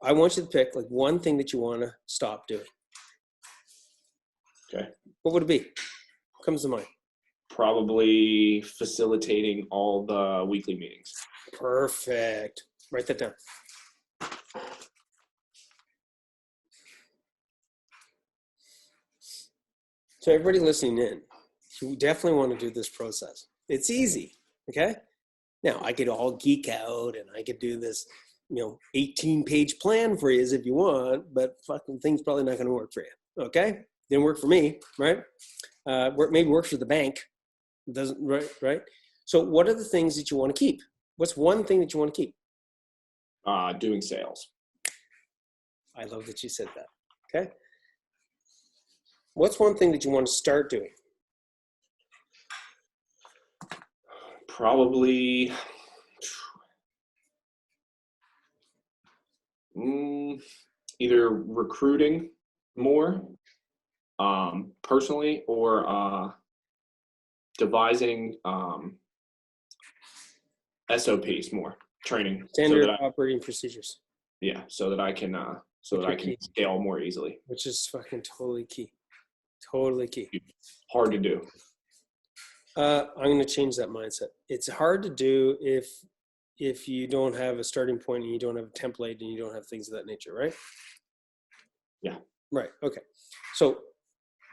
I want you to pick like one thing that you want to stop doing. Okay. What would it be? What comes to mind? Probably facilitating all the weekly meetings. Perfect. Write that down. So everybody listening in, you definitely want to do this process. It's easy, okay? Now, I could all geek out and I could do this, 18-page plan for you if you want, but fucking thing's probably not going to work for you, okay? Didn't work for me, right? Maybe works for the bank. It doesn't, right? So what are the things that you want to keep? What's one thing that you want to keep? Doing sales. I love that you said that, okay? What's one thing that you want to start doing? Probably either recruiting more personally or devising SOPs more, training. Standard operating procedures. Yeah, so that I can scale more easily. Which is fucking totally key. Totally key. Hard to do. I'm going to change that mindset. It's hard to do if you don't have a starting point and you don't have a template and you don't have things of that nature, right? Yeah. Right. Okay. So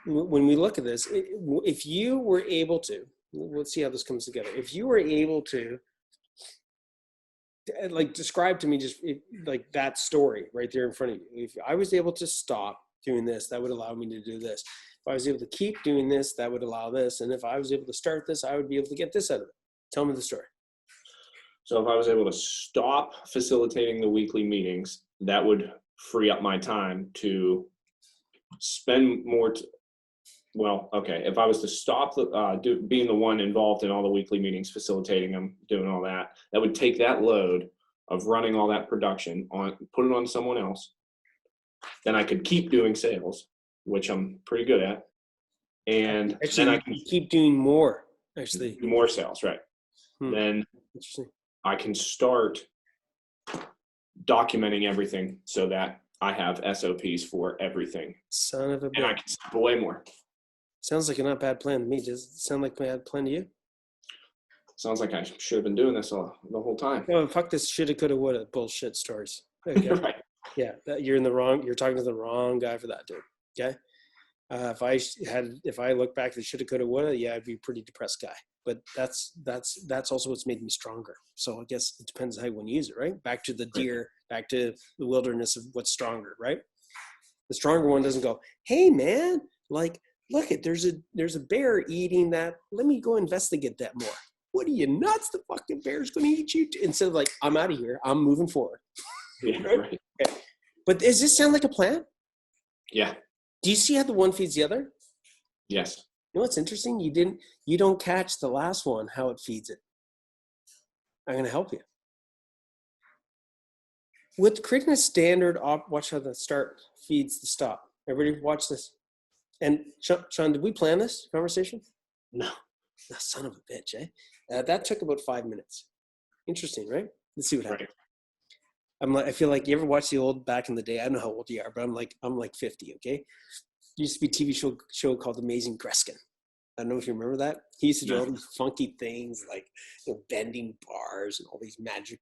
when we look at this, if you were able to, let's see how this comes together. If you were able to, like, describe to me just like that story right there in front of you. If I was able to stop doing this, that would allow me to do this. If I was able to keep doing this, that would allow this. And if I was able to start this, I would be able to get this out of it. Tell me the story. So if I was able to stop facilitating the weekly meetings, that would free up my time to spend more. If I was to stop being the one involved in all the weekly meetings, facilitating them, doing all that, that would take that load of running all that production put it on someone else. Then I could keep doing sales, which I'm pretty good at. And actually, then I can keep doing more, actually. Do more sales, right? Then interesting. I can start documenting everything so that I have SOPs for everything. Son of a bitch. And I can step away more. Sounds like a not bad plan to me. Does it sound like a bad plan to you? Sounds like I should have been doing this the whole time. Oh, fuck this shoulda, coulda, woulda bullshit stories. Okay. Right. Yeah, you're talking to the wrong guy for that, dude. Okay. If I look back to shoulda, coulda, woulda, yeah, I'd be a pretty depressed guy. But that's also what's made me stronger. So I guess it depends how you want to use it, right? Back to the deer, back to the wilderness of what's stronger, right? The stronger one doesn't go, hey man, like, look there's a bear eating that. Let me go investigate that more. What are you nuts? The fucking bear's going to eat you. Instead of like, I'm out of here. I'm moving forward. Yeah, right. Okay. But does this sound like a plan? Yeah. Do you see how the one feeds the other? Yes. You know what's interesting? You don't catch the last one, how it feeds it. I'm going to help you. With creating a standard, watch how the start feeds the stop. Everybody watch this. And Shawn, did we plan this conversation? No. Oh, son of a bitch, eh? That took about 5 minutes. Interesting, right? Let's see what happens. Right. I feel like, you ever watch the old back in the day? I don't know how old you are, but I'm like 50. Okay. There used to be a TV show called Amazing Greskin. I don't know if you remember that. He used to do all these funky things like bending bars and all these magic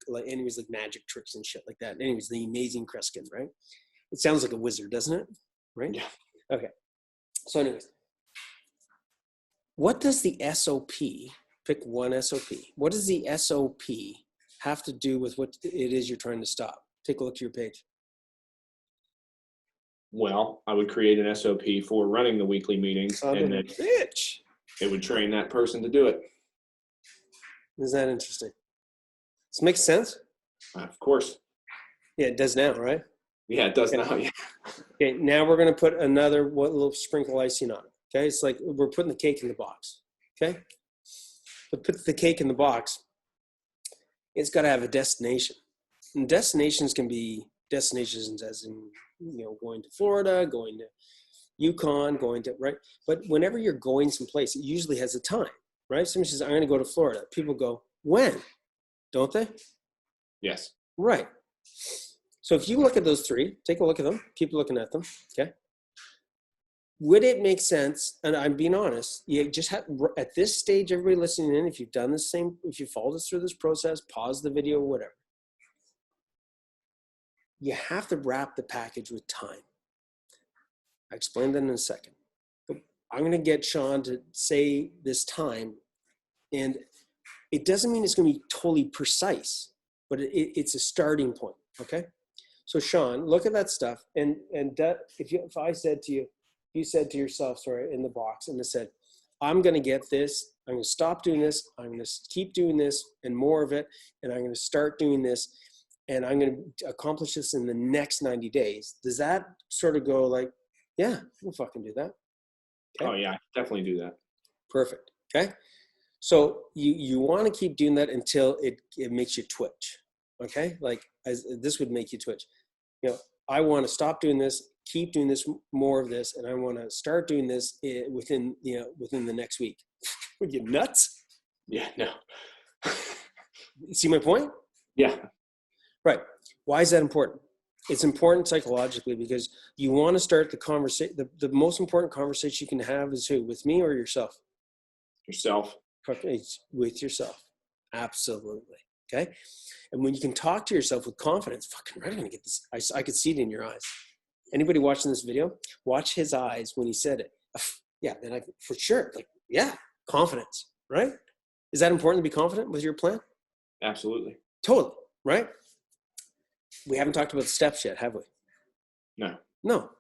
tricks and shit like that. And anyways, the Amazing Greskin, right? It sounds like a wizard, doesn't it? Right? Yeah. Okay. So anyways, what does the SOP, pick one SOP, what does the SOP have to do with what it is you're trying to stop? Take a look at your page. Well, I would create an SOP for running the weekly meetings, and then it would train that person to do it. Is that interesting? Does it make sense? Of course. Yeah, it does now, right? Yeah, it does now. Yeah. Okay, now we're going to put another little sprinkle icing on it. Okay, it's like we're putting the cake in the box. Okay, but put the cake in the box. it's got to have a destination. And destinations can be destinations as in, going to Florida, going to Yukon, going to, right? But whenever you're going someplace, it usually has a time, right? Somebody says, I'm going to go to Florida. People go, when? Don't they? Yes. Right. So if you look at those three, take a look at them, keep looking at them, okay? Would it make sense, and I'm being honest, you just have, at this stage, everybody listening in, if you've done the same, if you followed us through this process, pause the video, whatever, you have to wrap the package with time. I explained that in a second. I'm going to get Shawn to say this time, and it doesn't mean it's going to be totally precise, but it's a starting point, okay? So Shawn, look at that stuff, and if I said to you, you said to yourself, sorry, in the box, and it said, I'm going to get this, I'm going to stop doing this, I'm going to keep doing this and more of it, and I'm going to start doing this, and I'm going to accomplish this in the next 90 days. Does that sort of go like, yeah, we'll fucking do that? Okay. Oh yeah, I definitely do that. Perfect. Okay. So you want to keep doing that until it makes you twitch. Okay. Like this would make you twitch. I want to stop doing this, keep doing this, more of this, and I want to start doing this within the next week. Are you nuts? Yeah, no. See my point? Yeah. Right. Why is that important? It's important psychologically because you want to start the conversation. The most important conversation you can have is who? With me or yourself? Yourself. It's with yourself. Absolutely. Okay. And when you can talk to yourself with confidence, fucking right, I'm going to get this. I could see it in your eyes. Anybody watching this video, watch his eyes when he said it. Yeah. Then I, for sure. Like, yeah, confidence, right? Is that important to be confident with your plan? Absolutely. Totally. Right. We haven't talked about the steps yet, have we? No. No.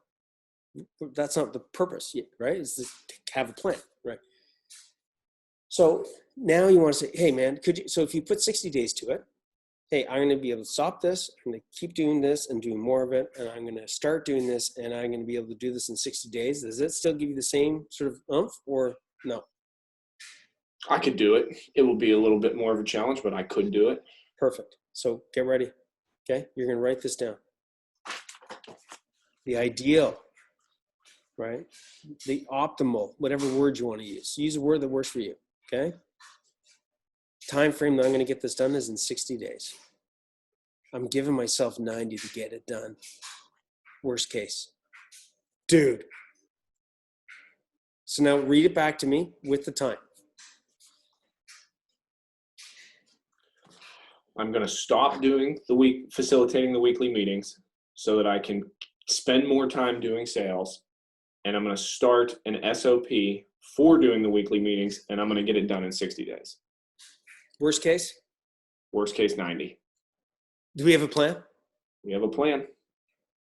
That's not the purpose yet, right? It's to have a plan, right? So now you want to say, hey man, so if you put 60 days to it, hey, I'm going to be able to stop this. I'm going to keep doing this and doing more of it. And I'm going to start doing this and I'm going to be able to do this in 60 days. Does it still give you the same sort of oomph or no? I could do it. It will be a little bit more of a challenge, but I could do it. Perfect. So get ready. Okay. You're going to write this down. The ideal, right? The optimal, whatever word you want to use. Use a word that works for you. Okay. Time frame that I'm going to get this done is in 60 days. I'm giving myself 90 to get it done. Worst case. Dude. So now read it back to me with the time. I'm going to stop facilitating the weekly meetings so that I can spend more time doing sales. And I'm going to start an SOP for doing the weekly meetings, and I'm going to get it done in 60 days. Worst case? Worst case, 90. Do we have a plan? We have a plan.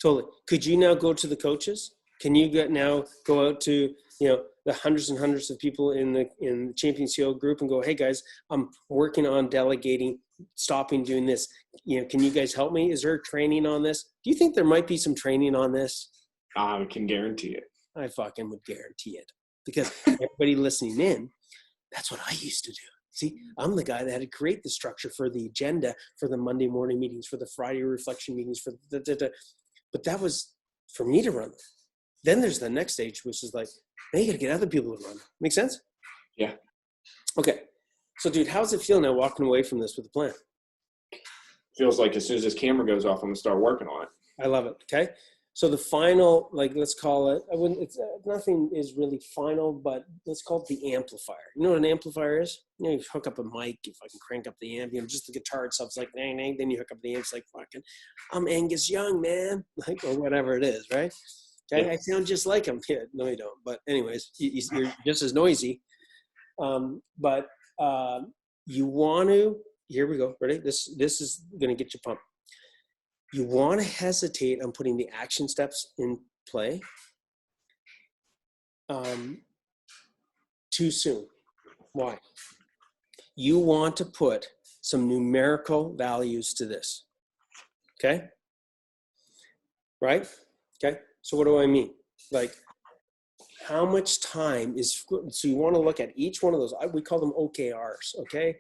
Totally. Could you now go to the coaches? Can you now go out to, the hundreds and hundreds of people in the Champion CEO group and go, hey guys, I'm working on delegating, stopping doing this. Can you guys help me? Is there training on this? Do you think there might be some training on this? I can guarantee it. I fucking would guarantee it. Because everybody listening in, that's what I used to do. See, I'm the guy that had to create the structure for the agenda, for the Monday morning meetings, for the Friday reflection meetings, but that was for me to run. Then there's the next stage, which is like, now you got to get other people to run. Make sense? Yeah. Okay. So, dude, how's it feel now walking away from this with a plan? Feels like as soon as this camera goes off, I'm going to start working on it. I love it. Okay. So the final, let's call it, nothing is really final, but let's call it the amplifier. You know what an amplifier is? You hook up a mic, you fucking crank up the amp, just the guitar itself's like, dang, dang, then you hook up the amp, it's like, fucking, I'm Angus Young, man, or whatever it is, right? Okay, yeah. I sound just like him. Yeah, no, you don't. But anyways, you're just as noisy. But you want to, here we go, ready? This is going to get you pumped. You want to hesitate on putting the action steps in play too soon. Why? You want to put some numerical values to this. Okay? Right? Okay? So what do I mean? Like, how much time is, so you want to look at each one of those, we call them OKRs, okay?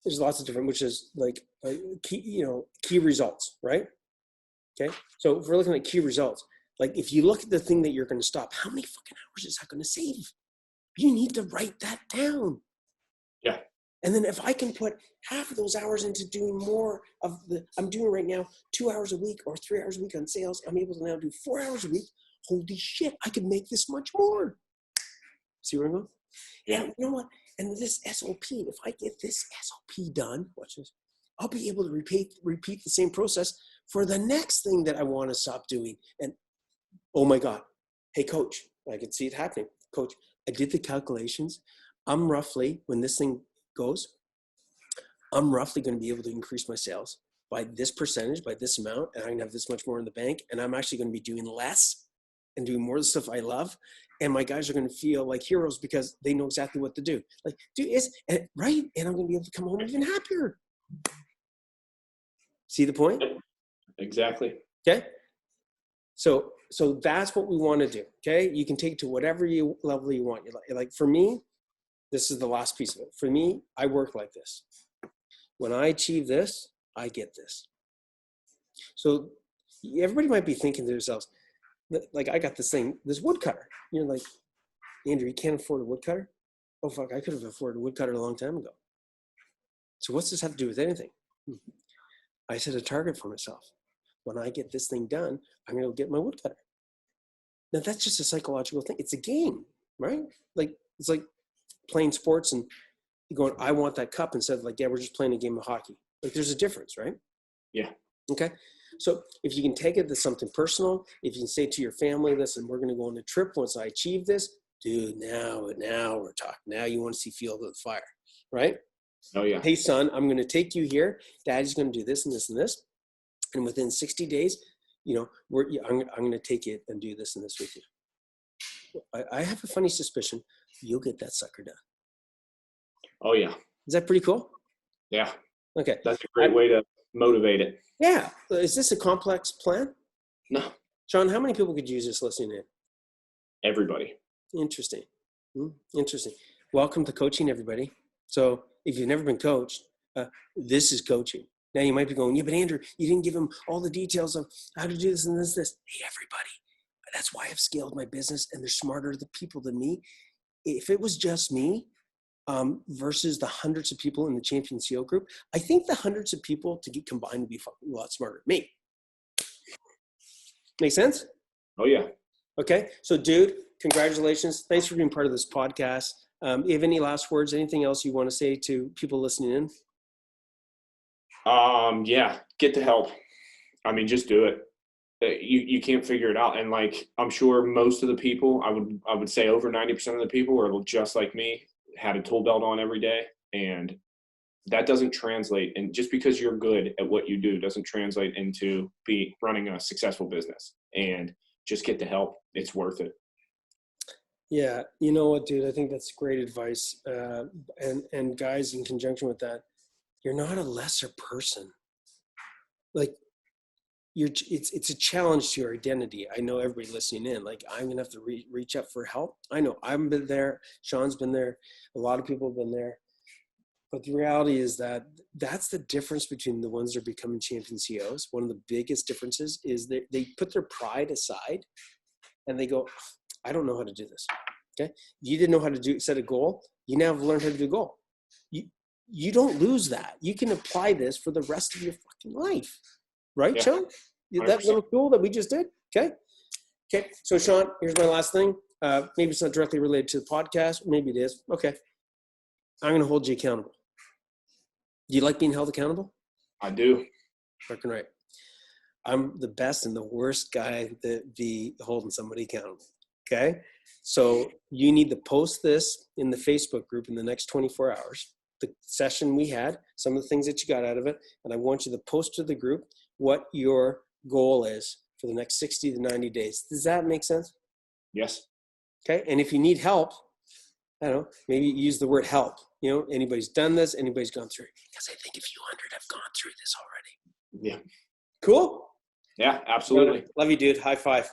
There's lots of different, which is like key results, right? Okay. So if we're looking at key results, like if you look at the thing that you're going to stop, how many fucking hours is that going to save? You need to write that down. Yeah. And then if I can put half of those hours into doing more of I'm doing right now 2 hours a week or 3 hours a week on sales, I'm able to now do 4 hours a week. Holy shit, I can make this much more. See where I'm going? Yeah. And you know what? And this SOP, if I get this SOP done, watch this, I'll be able to repeat the same process for the next thing that I want to stop doing. And oh my God, hey coach, I can see it happening. Coach, I did the calculations. I'm roughly, when this thing goes, I'm roughly going to be able to increase my sales by this percentage, by this amount, and I'm going to have this much more in the bank. And I'm actually going to be doing less and doing more of the stuff I love. And my guys are going to feel like heroes because they know exactly what to do. Like, dude, right? And I'm going to be able to come home even happier. See the point? Exactly. Okay. So that's what we want to do. Okay. You can take it to whatever level you want. Like for me, this is the last piece of it. For me, I work like this. When I achieve this, I get this. So everybody might be thinking to themselves, like, I got this woodcutter. You're like, Andrew, you can't afford a woodcutter? Oh, fuck, I could have afforded a woodcutter a long time ago. So what's this have to do with anything? I set a target for myself. When I get this thing done, I'm going to get my woodcutter. Now, that's just a psychological thing. It's a game, right? Like, it's like playing sports and going, I want that cup, instead of like, yeah, we're just playing a game of hockey. Like, there's a difference, right? Yeah. Okay. So if you can take it to something personal, if you can say to your family, listen, we're going to go on a trip once I achieve this, dude, now we're talking. Now you want to see Field of the Fire, right? Oh yeah. Hey son, I'm going to take you here. Daddy's going to do this and this and this. And within 60 days, I'm going to take it and do this and this with you. I have a funny suspicion you'll get that sucker done. Oh yeah. Is that pretty cool? Yeah. Okay. That's a great way to motivate it. Yeah. Is this a complex plan? No. Sean, how many people could use this listening in? Everybody. Interesting. Interesting. Welcome to coaching, everybody. So if you've never been coached, this is coaching. Now you might be going, yeah, but Andrew, you didn't give them all the details of how to do this and this. Hey, everybody. That's why I've scaled my business, and they're smarter people than me. If it was just me versus the hundreds of people in the Champion CEO group, I think the hundreds of people to get combined would be a lot smarter than me. Make sense? Oh yeah. Okay. So dude, congratulations. Thanks for being part of this podcast. You have any last words, anything else you want to say to people listening in? Yeah, get the help. I mean, just do it. You can't figure it out. And like, I'm sure most of the people, I would say over 90% of the people are just like me, had a tool belt on every day. And that doesn't translate. And just because you're good at what you do doesn't translate into running a successful business. And just get the help. It's worth it. Yeah. You know what, dude, I think that's great advice. And guys, in conjunction with that, you're not a lesser person. Like, it's a challenge to your identity. I know everybody listening in, like, I'm going to have to reach out for help. I know I've been there. Sean's been there. A lot of people have been there. But the reality is that that's the difference between the ones that are becoming champion CEOs. One of the biggest differences is they put their pride aside and they go, I don't know how to do this. Okay. You didn't know how to set a goal. You now have learned how to do a goal. You don't lose that. You can apply this for the rest of your fucking life. Right, yeah. Sean? 100%. That little tool that we just did? Okay. So Sean, here's my last thing. Maybe it's not directly related to the podcast. Maybe it is. Okay. I'm going to hold you accountable. Do you like being held accountable? I do. Fucking right. I'm the best and the worst guy to be holding somebody accountable. Okay. So you need to post this in the Facebook group in the next 24 hours. The session we had, some of the things that you got out of it. And I want you to post to the group what your goal is for the next 60 to 90 days. Does that make sense? Yes. Okay. And if you need help, I don't know, maybe use the word help. Anybody's done this, anybody's gone through it. Because I think a few hundred have gone through this already. Yeah. Cool? Yeah, absolutely. Love you, dude. High five.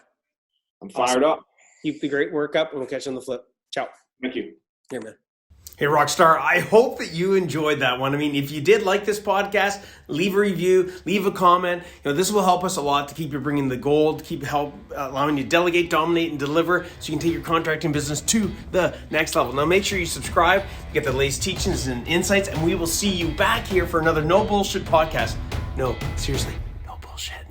I'm fired up. Keep the great work up, and we'll catch you on the flip. Ciao. Thank you. Here, man. Hey, Rockstar, I hope that you enjoyed that one. I mean, if you did like this podcast, leave a review, leave a comment. This will help us a lot to keep you bringing the gold, allowing you to delegate, dominate, and deliver so you can take your contracting business to the next level. Now, make sure you subscribe, get the latest teachings and insights, and we will see you back here for another No Bullshit podcast. No, seriously, no bullshit.